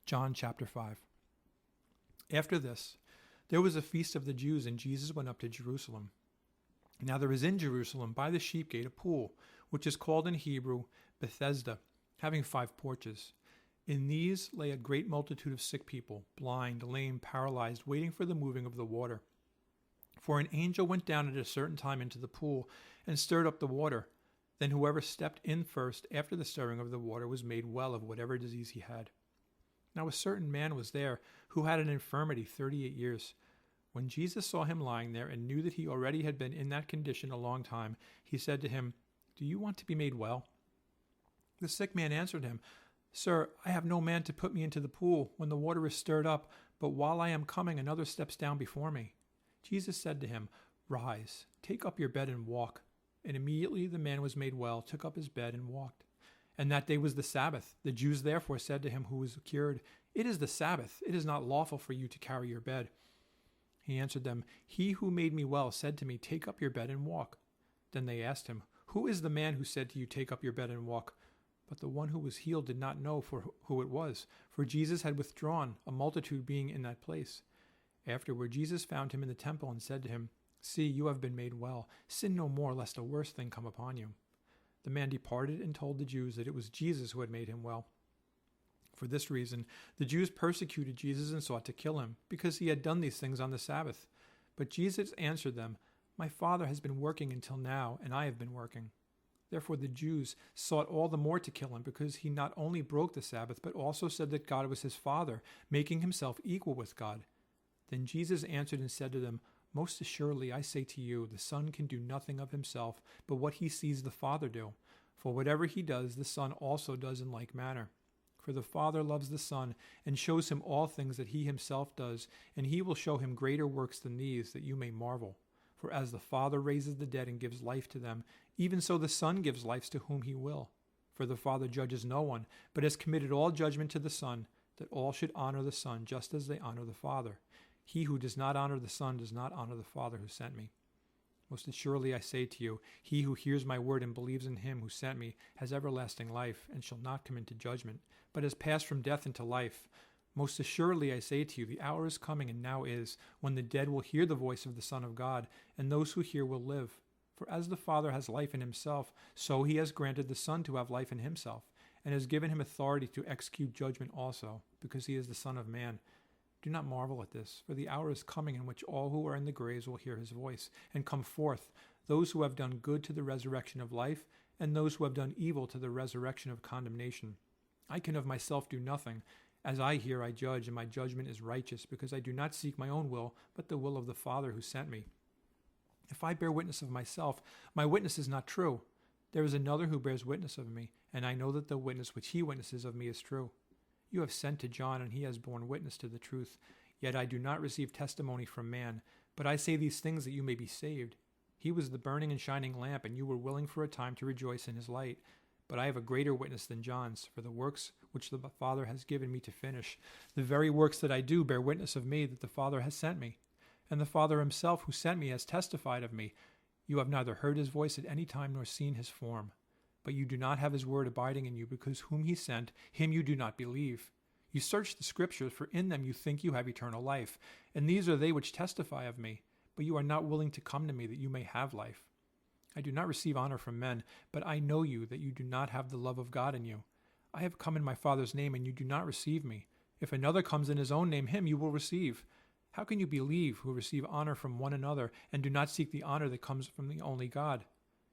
John chapter 5. After this, there was a feast of the Jews, and Jesus went up to Jerusalem. Now there is in Jerusalem by the sheep gate a pool, which is called in Hebrew Bethesda, having 5 porches. In these lay a great multitude of sick people, blind, lame, paralyzed, waiting for the moving of the water. For an angel went down at a certain time into the pool and stirred up the water. Then whoever stepped in first after the stirring of the water was made well of whatever disease he had. Now a certain man was there who had an infirmity 38 years. When Jesus saw him lying there and knew that he already had been in that condition a long time, he said to him, "Do you want to be made well?" The sick man answered him, "Sir, I have no man to put me into the pool when the water is stirred up, but while I am coming another steps down before me." Jesus said to him, "Rise, take up your bed and walk." And immediately the man was made well, took up his bed and walked. And that day was the Sabbath. The Jews therefore said to him who was cured, "It is the Sabbath. It is not lawful for you to carry your bed." He answered them, "He who made me well said to me, 'Take up your bed and walk.'" Then they asked him, "Who is the man who said to you, 'Take up your bed and walk'?" But the one who was healed did not know who it was, for Jesus had withdrawn, a multitude being in that place. Afterward Jesus found him in the temple and said to him, "See, you have been made well. Sin no more, lest a worse thing come upon you." The man departed and told the Jews that it was Jesus who had made him well. For this reason, the Jews persecuted Jesus and sought to kill him, because he had done these things on the Sabbath. But Jesus answered them, "My Father has been working until now, and I have been working." Therefore the Jews sought all the more to kill him, because he not only broke the Sabbath, but also said that God was his Father, making himself equal with God. Then Jesus answered and said to them, "Most assuredly I say to you, the Son can do nothing of himself, but what he sees the Father do. For whatever he does, the Son also does in like manner. For the Father loves the Son, and shows him all things that he himself does, and he will show him greater works than these, that you may marvel. For as the Father raises the dead and gives life to them, even so the Son gives life to whom he will. For the Father judges no one, but has committed all judgment to the Son, that all should honor the Son just as they honor the Father. He who does not honor the Son does not honor the Father who sent me. Most assuredly I say to you, he who hears my word and believes in him who sent me has everlasting life, and shall not come into judgment, but has passed from death into life. Most assuredly I say to you, the hour is coming, and now is, when the dead will hear the voice of the Son of God, and those who hear will live. For as the Father has life in himself, so he has granted the Son to have life in himself, and has given him authority to execute judgment also, because he is the Son of Man. Do not marvel at this, for the hour is coming in which all who are in the graves will hear his voice, and come forth, those who have done good to the resurrection of life, and those who have done evil to the resurrection of condemnation. I can of myself do nothing. As I hear, I judge, and my judgment is righteous, because I do not seek my own will, but the will of the Father who sent me. If I bear witness of myself, my witness is not true. There is another who bears witness of me, and I know that the witness which he witnesses of me is true. You have sent to John, and he has borne witness to the truth. Yet I do not receive testimony from man, but I say these things that you may be saved. He was the burning and shining lamp, and you were willing for a time to rejoice in his light. But I have a greater witness than John's, for the works which the Father has given me to finish, the very works that I do bear witness of me that the Father has sent me. And the Father himself who sent me has testified of me. You have neither heard his voice at any time nor seen his form. But you do not have his word abiding in you, because whom he sent, him you do not believe. You search the Scriptures, for in them you think you have eternal life. And these are they which testify of me. But you are not willing to come to me that you may have life. I do not receive honor from men, but I know you, that you do not have the love of God in you. I have come in my Father's name, and you do not receive me. If another comes in his own name, him you will receive. How can you believe, who receive honor from one another, and do not seek the honor that comes from the only God?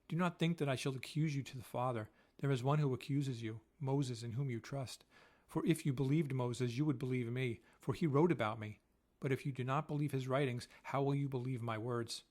Do not think that I shall accuse you to the Father. There is one who accuses you, Moses, in whom you trust. For if you believed Moses, you would believe me, for he wrote about me. But if you do not believe his writings, how will you believe my words?